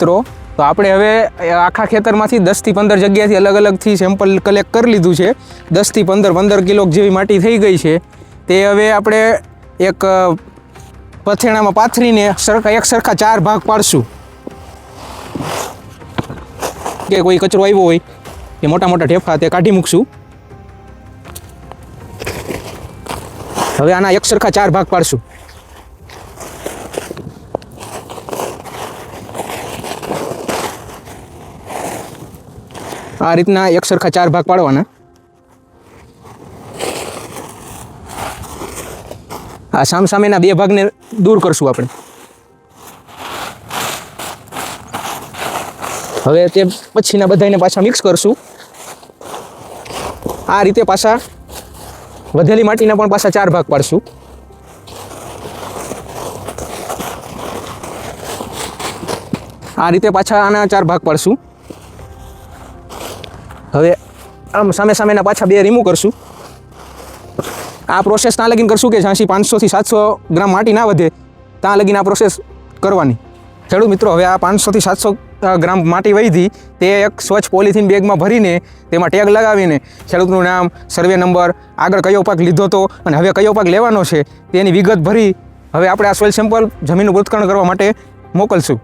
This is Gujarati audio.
મિત્રો તો આપણે હવે આખા ખેતરમાંથી 10 થી 15 જગ્યાએથી અલગ અલગથી સેમ્પલ કલેક્ટ કરી લીધું છે. 10 થી 15 કિલો જેવી માટી થઈ ગઈ છે. તે હવે આપણે એક પથેણામાં પાથરીને એક સરખા 4 ભાગ પાડશું. કે કોઈ કચરો આવ્યો હોય કે મોટા મોટા ઢેફા તે કાઢી મૂકશું. હવે આના એક સરખા 4 ભાગ પાડશું. આ રીતના એક સરખા 4 ભાગ પાડવાના. આ સામસામેના 2 ભાગને દૂર કરશું આપણે. હવે તે પછીના બધાને પાછા મિક્સ કરશું. આ રીતે પાછા વધેલી માટીના પણ પાછા 4 ભાગ પાડશું. આ રીતે પાછા આના 4 ભાગ પાડશું. હવે આમ સામેના પાછા 2 રિમૂવ કરશું. આ પ્રોસેસ ત્યાં લગીને કરશું કે જ્યાંથી 500 થી 700 ગ્રામ માટી ના વધે ત્યાં લગીને આ પ્રોસેસ કરવાની. ખેડૂત મિત્રો, હવે આ 500 થી 700 ગ્રામ માટી વધી તે એક સ્વચ્છ પોલિથીન બેગમાં ભરીને તેમાં ટેગ લગાવીને ખેડૂતનું નામ, સર્વે નંબર, આગળ કયો પાક લીધો હતો અને હવે કયો પાક લેવાનો છે તેની વિગત ભરી હવે આપણે આ સોઇલ સેમ્પલ જમીનનું પૃથ્થકરણ કરવા માટે મોકલશું.